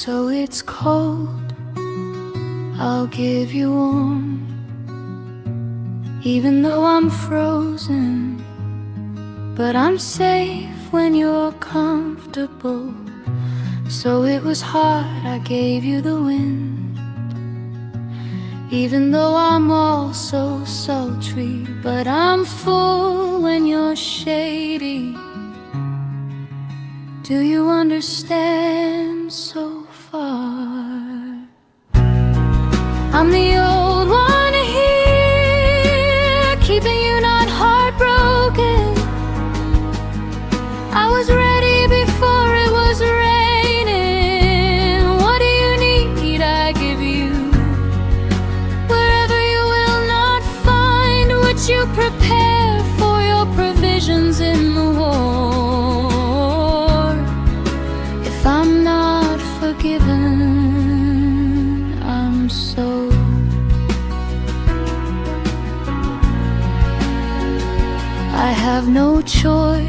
So it's cold, I'll give you warm, even though I'm frozen. But I'm safe when you're comfortable. So it was hard, I gave you the wind, even though I'm also sultry. But I'm full when you're shady. Do you understand so far? I'm the old one here, keeping you not heartbroken. I was ready before it was raining. What do you need? I give you. Wherever you will not find what you prepare for your provisions in the war. If I'm not forgiven, I'm so. I have no choice,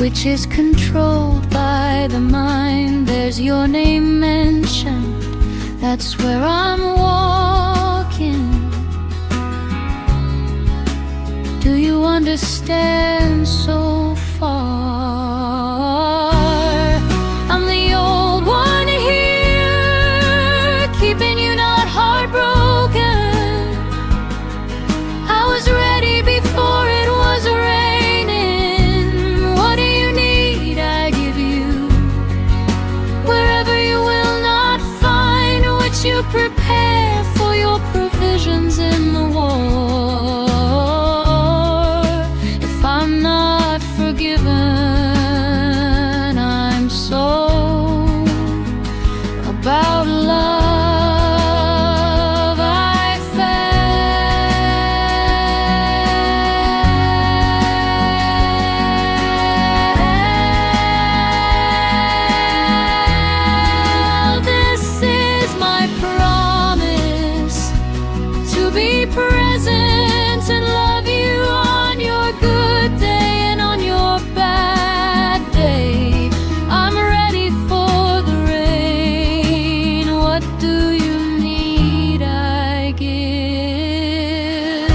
which is controlled by the mind. There's your name mentioned, that's where I'm walking. Do you understand so far? I'm the old one here, keeping you not heartbroken. I was ready before it was raining. What do you need? I give you. Wherever you will not find what you prepare for your provisions in the war. If I'm not forgiven, I'm so about love I felt. This is my promise, to be present and love you on your good day and on your bad day. I'm ready for the rain. What do you need? I give.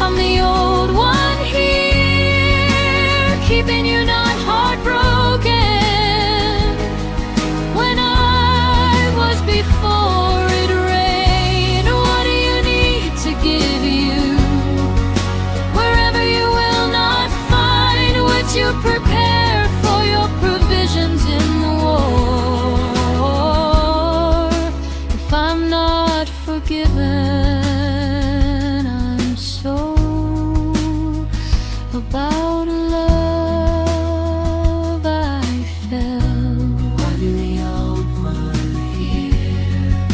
I'm the old one here, keeping you not heartbroken. When I was before it rained, what do you need to give you? Wherever you will not find what you prepare for your provisions in the war. If I'm not forgiven, I'm so about love I felt. I'm the old one here,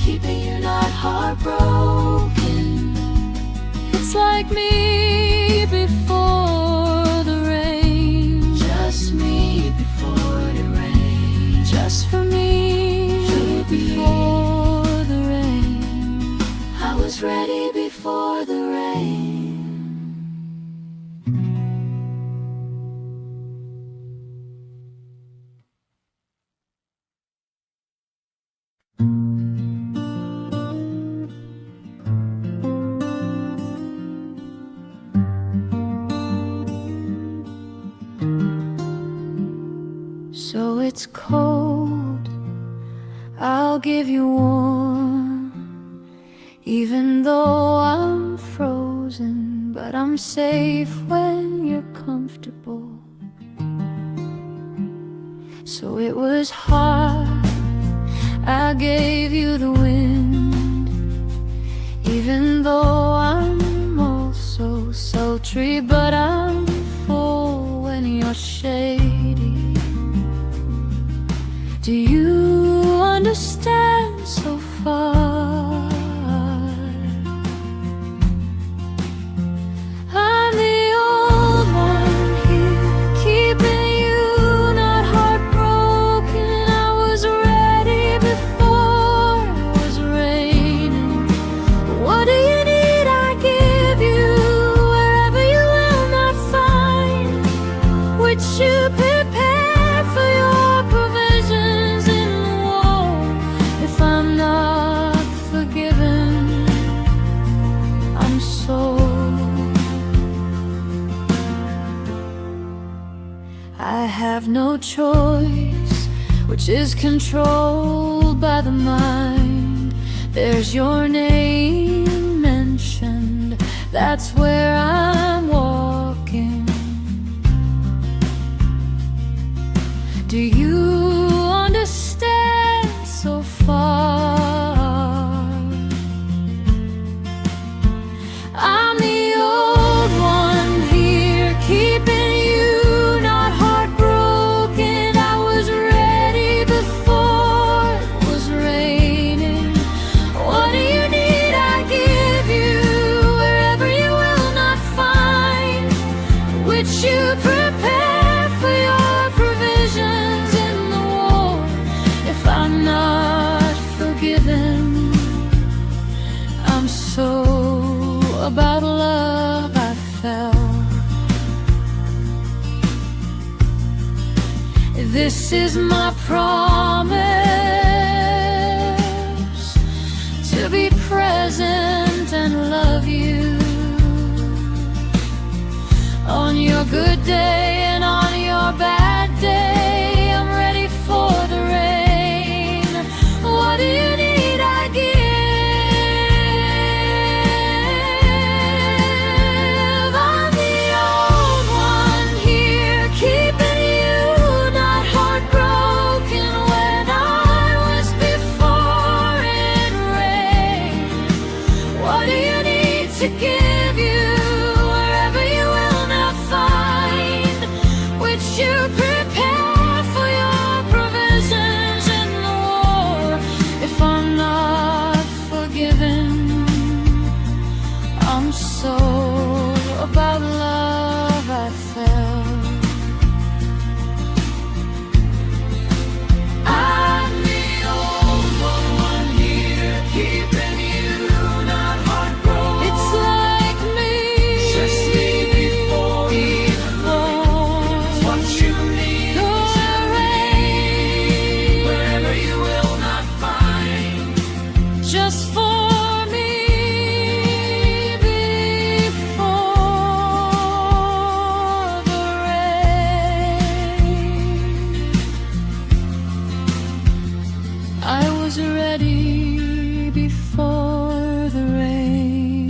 keeping you not heartbroken. It's like me before the rain, just me before the rain, just for me before the rain. I was ready before the rain. So it's cold, I'll give you warm, even though I'm frozen. But I'm safe when you're comfortable. So it was hard, I gave you the wind, even though I'm also sultry. But I'm full when you're shady. Do you understand so far? I'm the old one here, keeping you not heartbroken. I was ready before it was raining. What do you need? I give you. Wherever you will not find which you have no choice, which is controlled by the mind. There's your name mentioned, that's where I'm walking. Do you understand so far? I'm the old one here, keeping you not heartbroken. I was ready before it was raining. What do you need? I give you wherever you will not find, which you prepare for your provisions in the war. If I'm not forgiven, I'm so about love I fell. This is my promise, to be present and love you on your good day and on your bad day. I'm ready for the rain. What do you need? I give. I'm the old one here, keeping you not heartbroken. When I was before it rained, what do you need to give you wherever you will not find, which you prepare for your provisions in the war. If I'm not forgiven, I'm so about love I fell. I'm the old one here, keeping you not heartbroken. It's like me, just me before what you need to be, wherever you will not find, just for me before the rain. I was ready before the rain.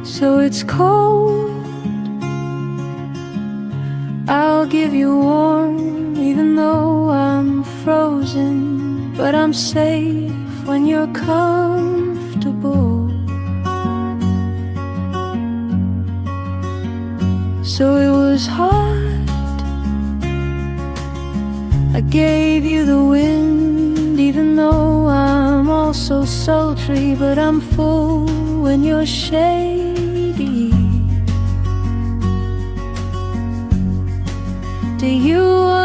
So it's cold, I'll give you warm, even though I'm frozen. But I'm safe when you're comfortable. So it was hot, I gave you the wind, even though I'm also sultry. But I'm full when you're shady. Do you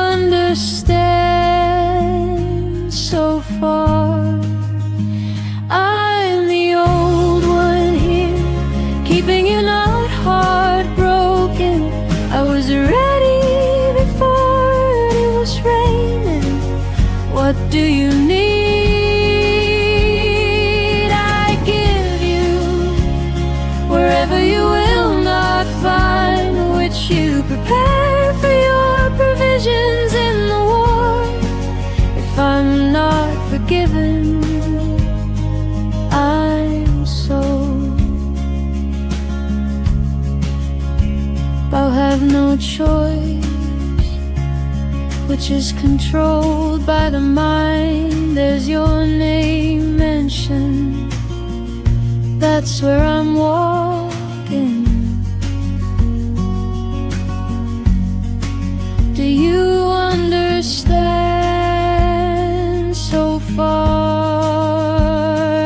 understand so far? I'm the old one here, keeping you not heartbroken. I was ready before it was raining. What do you need? I give you wherever you will not find, which you prepare for your provisions in the war. If I'm not forgiven, I'm so. I'll have no choice, which is controlled by the mind. There's your name mentioned, that's where I'm walking. Do you understand so far?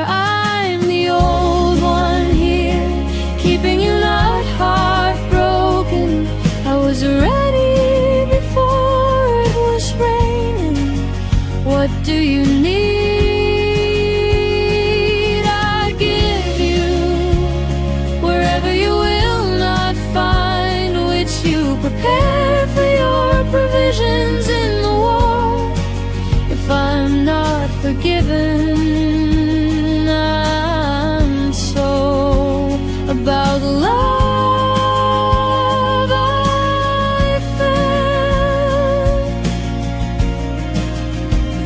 I'm the old one here, keeping you not heartbroken. I was ready before it was raining. What do you need? I give you forgiven. I'm so about love I found.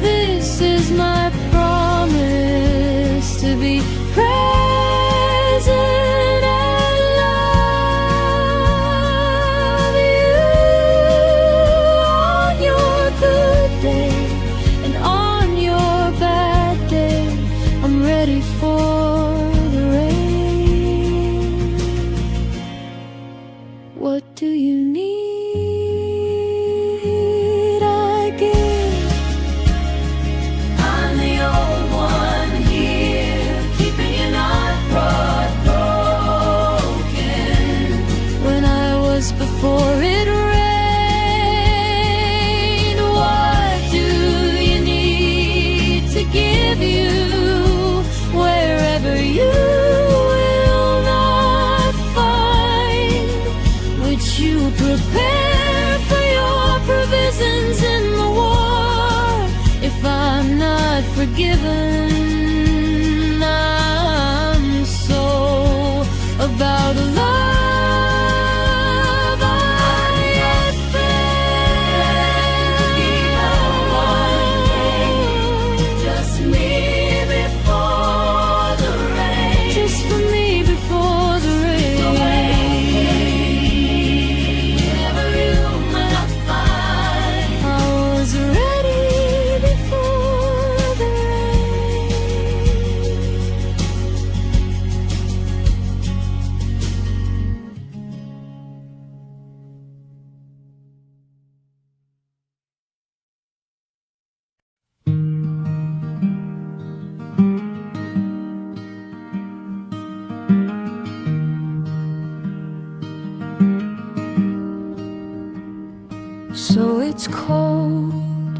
This is my promise to be present and love you on your good day and on your bad day. I'm ready for the rain. What do you need? I give. I'm the old one here, keeping you not broken. When I was before it rained, what do you need to give you wherever you will not find? Would you prepare for your provisions in the war if I'm not forgiven? I'm so about love I had found. Just me before the rain. Just for me before the rain. Whenever you might find. I was ready before the rain. So it's cold,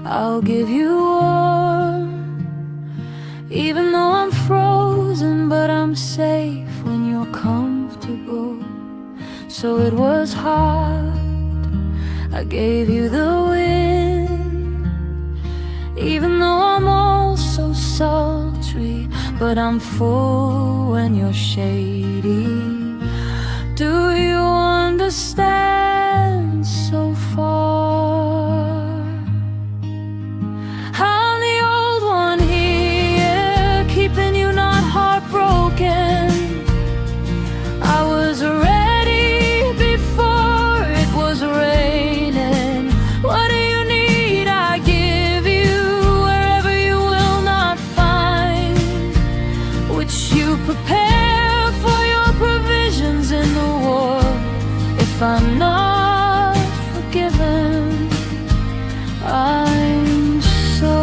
I'll give you warm. Even though I'm frozen, but I'm safe when you're comfortable. So it was hot, I gave you the wind. Even though I'm also sultry, but I'm full when you're shady. Do you understand so far? I'm the old one here, keeping you not heartbroken. I was ready before it was raining. What do you need? I give you wherever you will not find. Would you prepare for your provisions in the war if I'm not forgiven? I'm so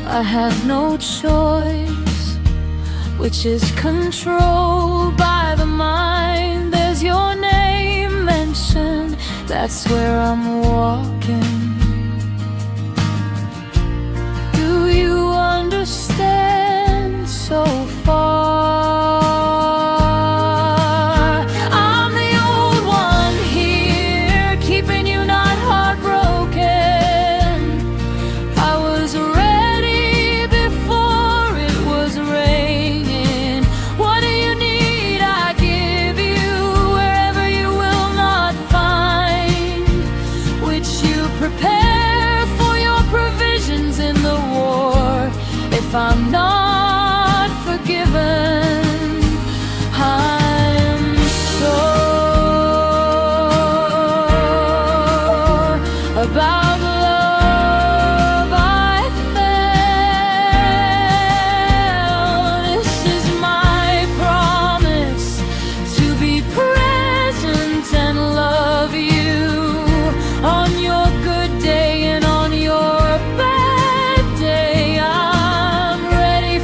I have no choice, which is controlled by the mind. There's your name mentioned, that's where I'm walking. Do you understand so far? I'm the old one here, keeping you not heartbroken. I was ready before it was raining. What do you need? I give you wherever you will not find. Would you prepare for your provisions in the war if I'm not forgiven? I'm so about love I found. This is my promise to be present and love you on your good day and on your bad day. I'm ready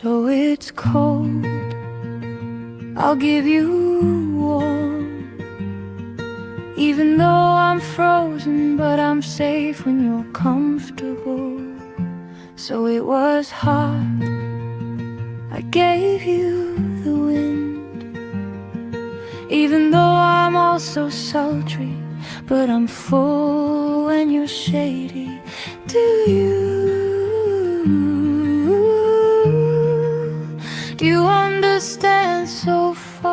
So it's cold, I'll give you warm. Even though I'm frozen, but I'm safe when you're comfortable. So it was hot, I gave you the wind. Even though I'm also sultry, but I'm full when you're shady. Do you understand so far?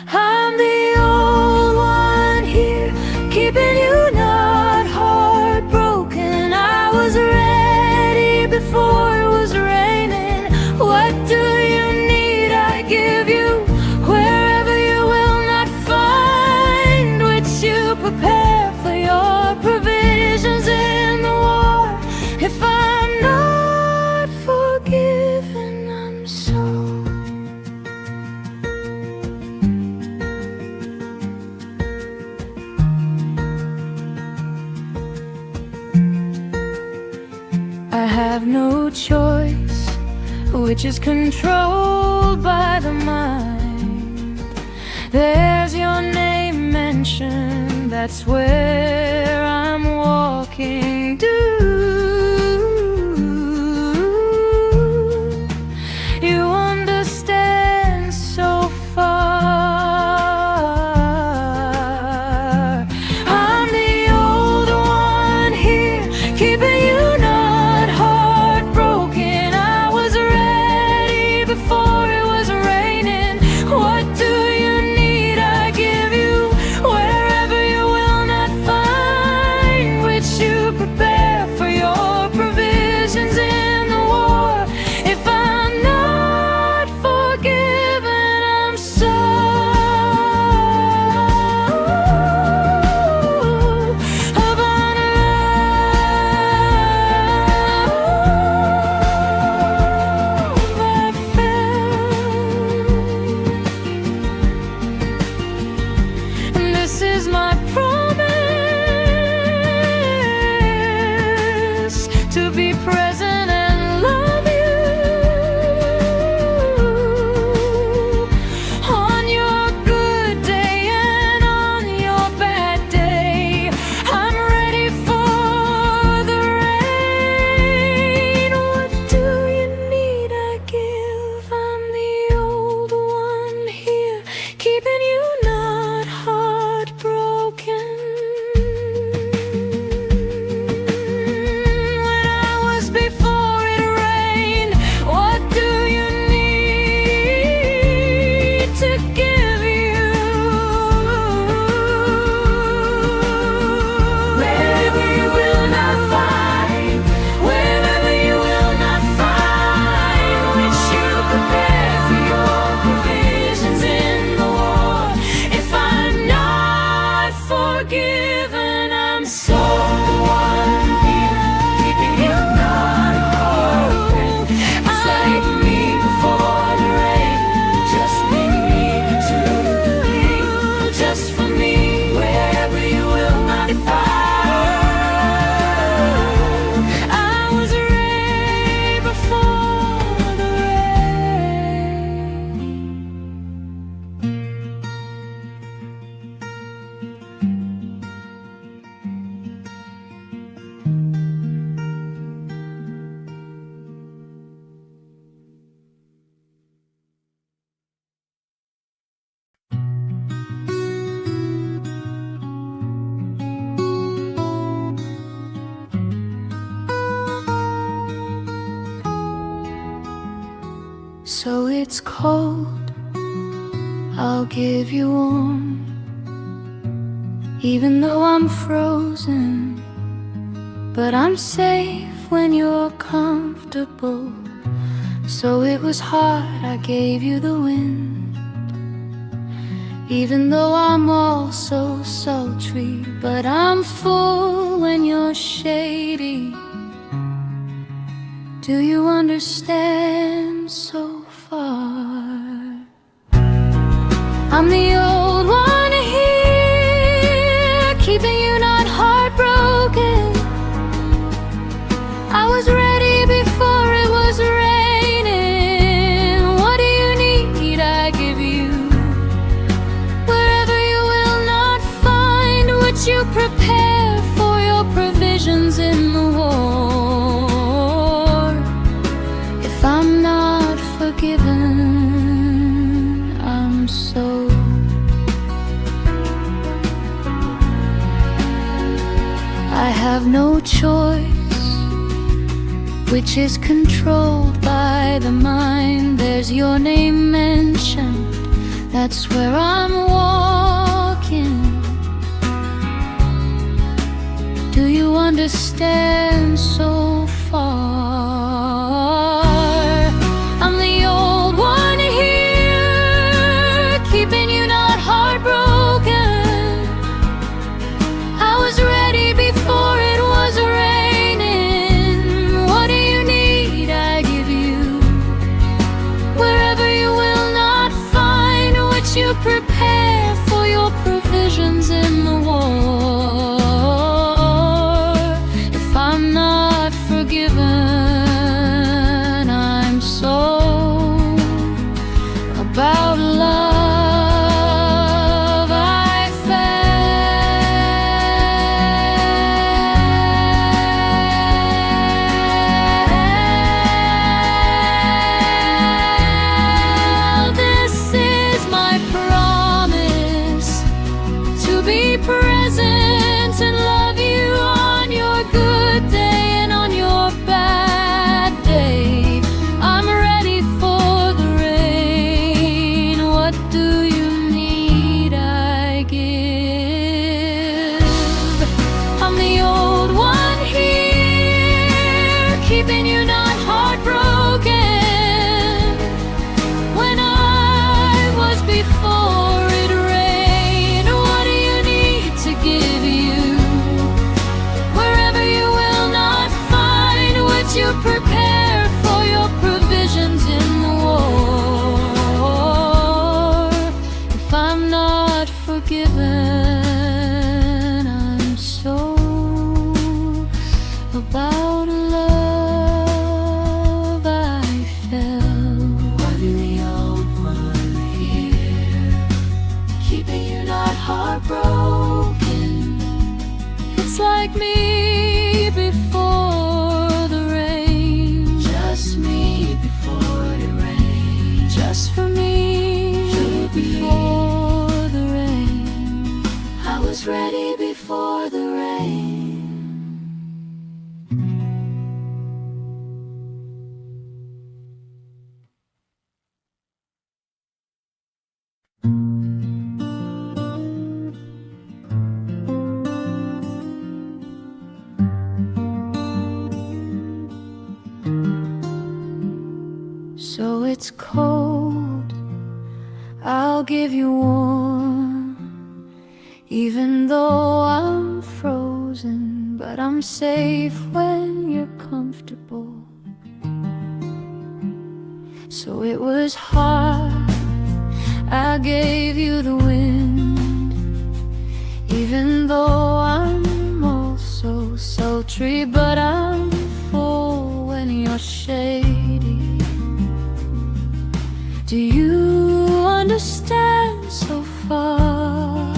I'm the old one here, keeping you not heartbroken. I was ready before it was raining. What do you need? I give you wherever you will not find, which you prepare for your provisions in the war. If I'm not forgiven, I'm so. I have no choice, which is controlled by the mind. There's your name mentioned, that's where I'm walking. Do you understand so far? I'm the old one here, keeping you not heartbroken. I was ready before it was raining. What do you need? I give you wherever you will not find, which you prepare for your provisions in the war. If I'm not forgiven, I'm so. And this is my promise, to be present and love you on your good day and on your bad day. I'm ready for the rain. What do you need? I give. I'm the old one here, keeping you not heartbroken. When I was before it rained, what do you need to give you? Wherever you will not find, wherever you will not find, which you prepare for your provisions in the war. If I'm not forgiven, I'm so one here, keeping you not broken. It's like me before the rain, just leave me to be, just for me, wherever you will not find. I was ready before the rain. So it's cold, I'll give you warm. Even though I'm frozen, but I'm safe when you're comfortable. So it was hard, I gave you the wind. Even though I'm also sultry, but I'm full when you're shady. Do you understand so far? I'm the old one here, keeping you not heartbroken. I have no choice, which is controlled by the mind. There's your name mentioned, that's where I'm walking. Do you understand so far? I'm the old one here, keeping you not heartbroken. I was ready before it was raining. What do you need? I give you. Wherever you will not find what you prepare for your provisions in the war. If I'm not forgiven, I'm so about love I felt. This is my promise, to be present and love you on your good day and on your bad day. I'm ready for the rain. What do you need? I give. I'm the old one here, keeping you not heartbroken. When I was before it rained, what do you need to give you? Wherever you will not find what you prepare for your provisions in the war. If I'm not forgiven, I'm so about love I felt. I'm the old one here, keeping you not heartbroken. It's like me before the rain, just me before the rain, just for me before the rain. I was ready before the rain. So it's cold, I'll give you warm, even though I'm frozen. But I'm safe when you're comfortable. So it was hard, I gave you the wind, even though I'm also sultry. But I'm full when you're shady. Do you understand so far?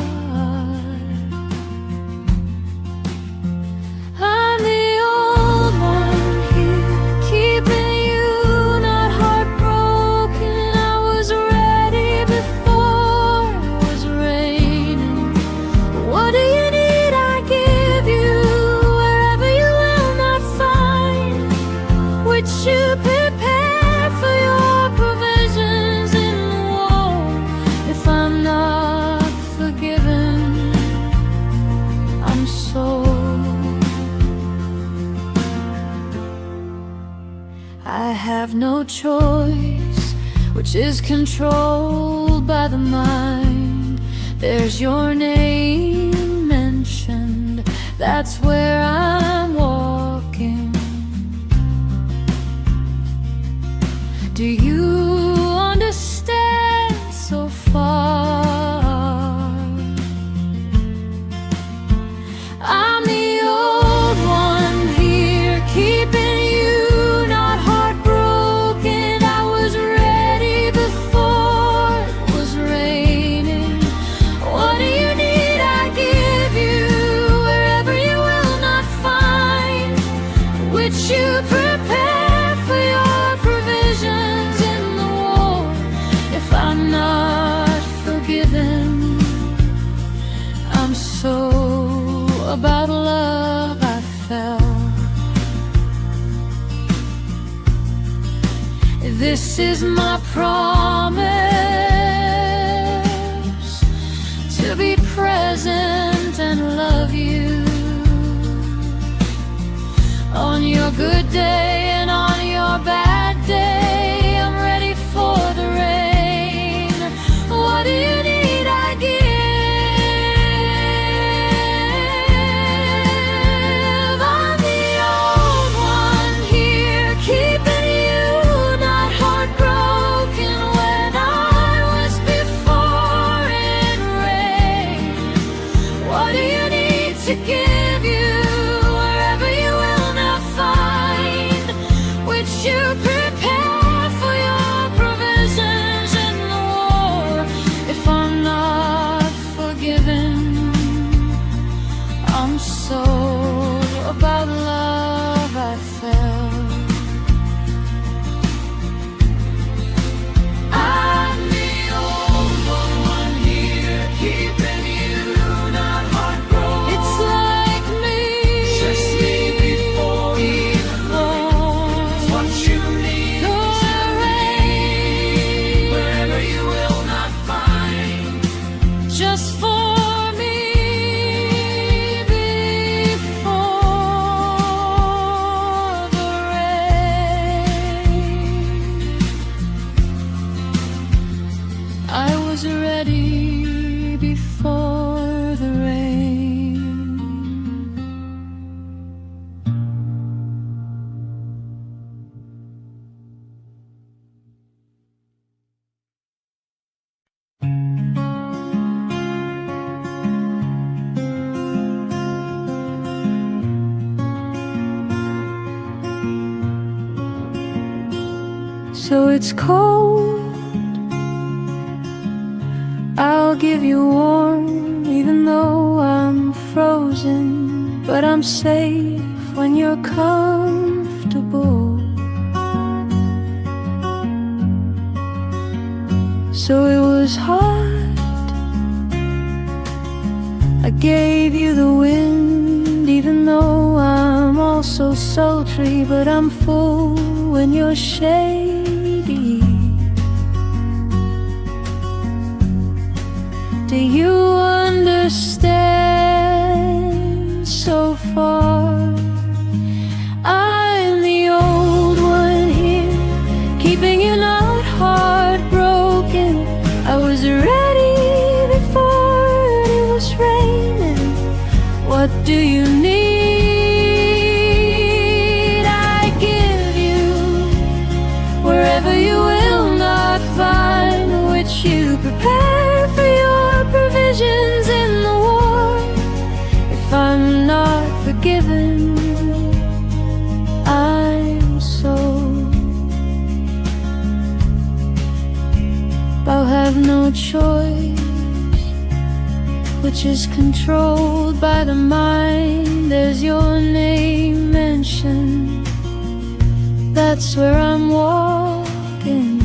I'm the old one here, keeping you not heartbroken. I was ready before it was raining. What do you need? I give you. Wherever you will not find which you prepare for your provisions in the war. If I'm not forgiven, I'm so. I have no choice, which is controlled by the mind. There's your name mentioned, that's where I'm walking. Do you understand so far? I'm the old one here, keeping you not heartbroken. I was ready before it was raining. What do you need? I give you. Wherever you will not find fell. This is my promise, to be present and love you on your good day and on your bad day. I'm ready for the rain. What do you need? I give. I'm the old one here, keeping you not heartbroken when I was before it rained. What do you need to give you wherever you will not find, which you prepare for your provisions in the war? If I'm not forgiven, I'm so about love I felt. I'm the old one here, keeping you not heartbroken. It's like me, just me before what you need to rain, wherever you will not find, just for me before the rain. I was ready before the rain. So it's cold, I'll give you warm, even though I'm frozen. But I'm safe when you're comfortable. So it was hot, I gave you the wind, even though I'm also sultry. But I'm full when you're shady. Do you understand so far? I'm the old one here, keeping you not heartbroken. I was ready before it was raining. What do you need? I give you wherever you will not find, which you prepare for your provisions in the war. If I'm not forgiven, I'm so. I'll have no choice, which is controlled by the mind. There's your name mentioned, that's where I'm walking.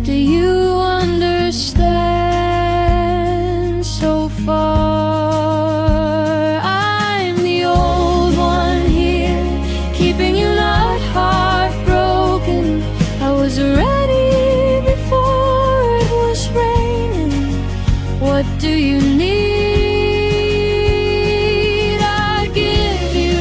Do you understand so far? I'm the old one here, keeping you not heartbroken. I was ready before it was raining. What do you need? I give you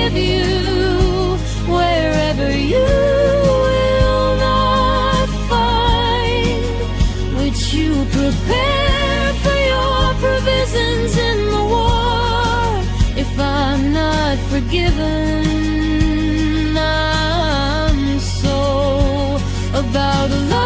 give you wherever you will not find, which you prepare for your provisions in the war. If I'm not forgiven, I'm so about love.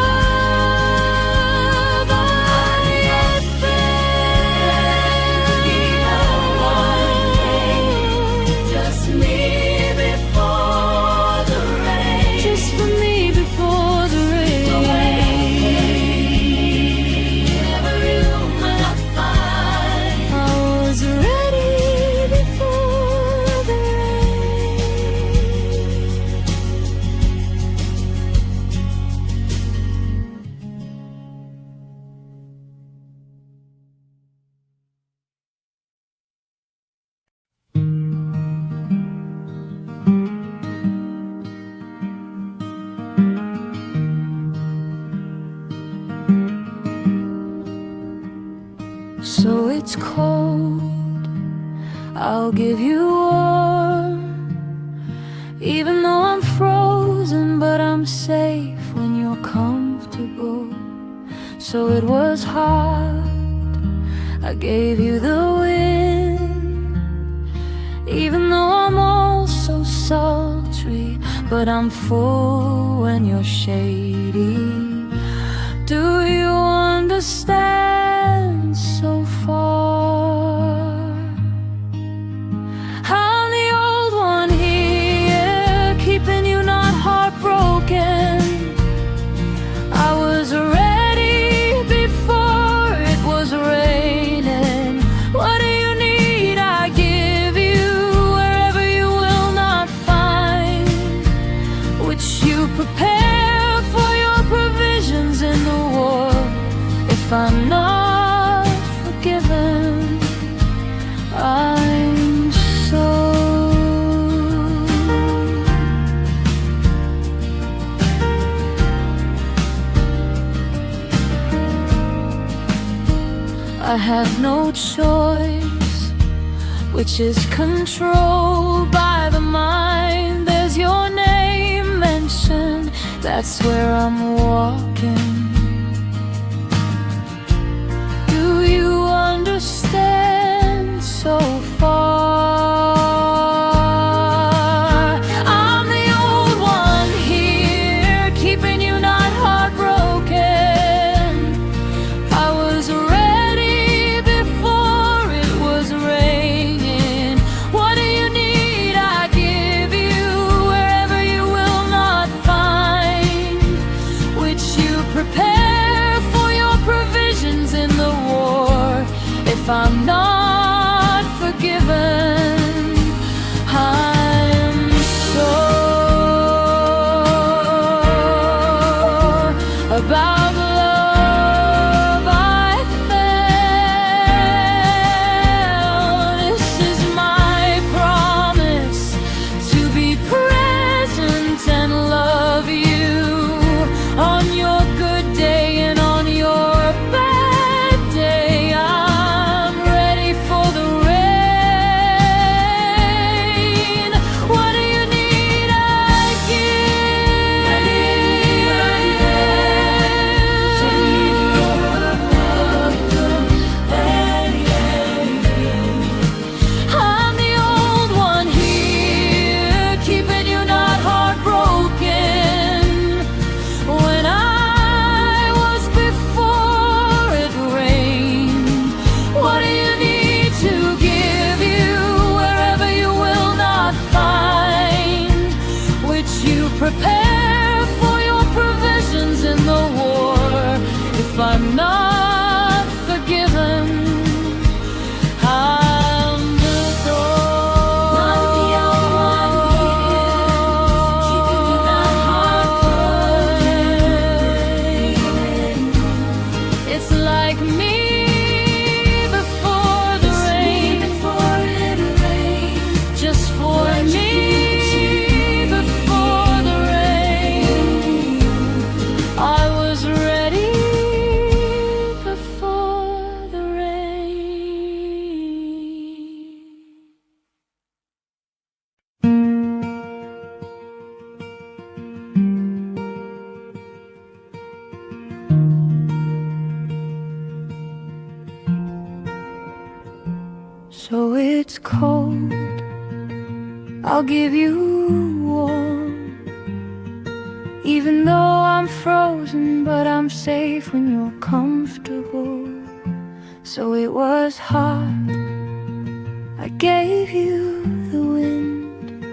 So it's cold, I'll give you warm, even though I'm frozen, but I'm safe when you're comfortable. So it was hard, I gave you the wind, even though I'm also sultry, but I'm full when you're shady. Do you understand so far? I'm the old one here, keeping you not heartbroken. I was ready before it was raining. What do you need? I give you wherever you will not find, which you prepare for your provisions in the war. If I'm not forgiven, I'm so. I have no choice, which is controlled by the mind. There's your name mentioned, that's where I'm walking. Do you understand so far? I'm the old one here, keeping you not heartbroken. I was ready before it was raining. What do you need? I give you wherever you will not find, which you it's cold, I'll give you warm. Even though I'm frozen, but I'm safe when you're comfortable. So it was hot, I gave you the wind.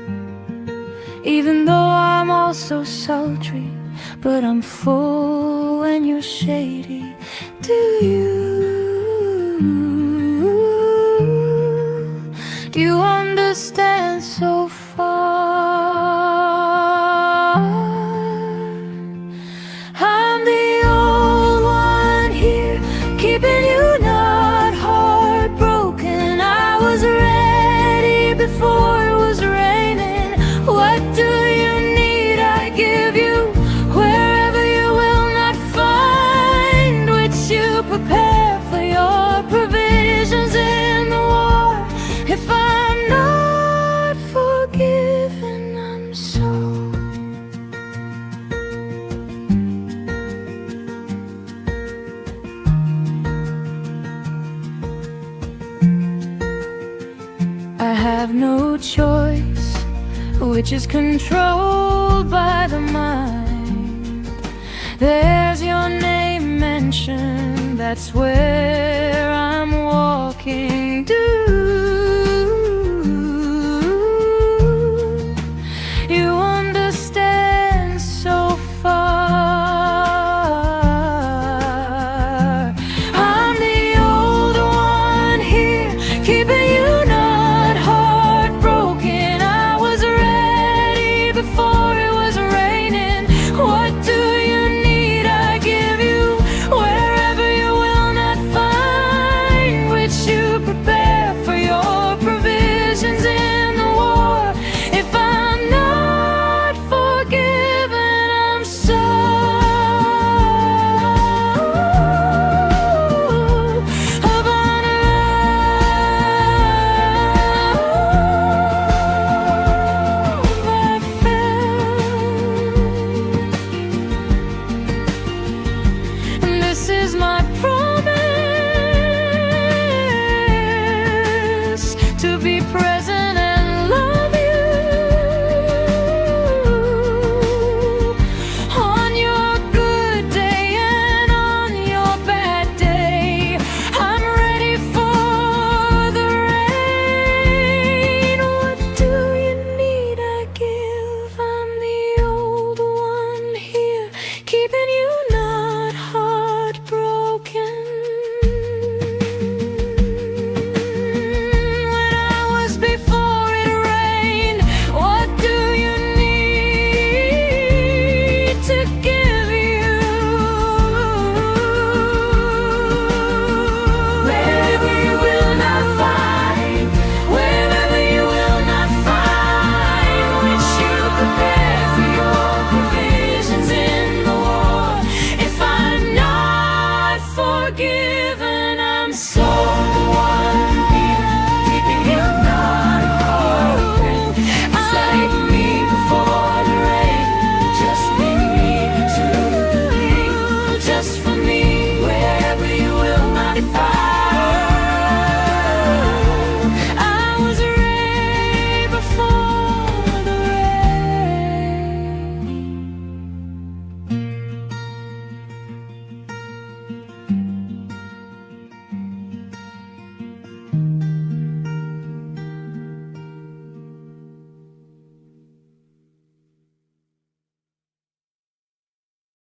Even though I'm also sultry, but I'm full when you're shady. Do you understand so far? I'm the old one here, keeping you not heartbroken. I was ready before it was raining. What do you need? I give you wherever you will not find, which you prepare for your provisions in the war. If I'm not forgiven, I'm so. I have no choice, which is controlled by the mind. There's your name mentioned, that's where I'm walking. Do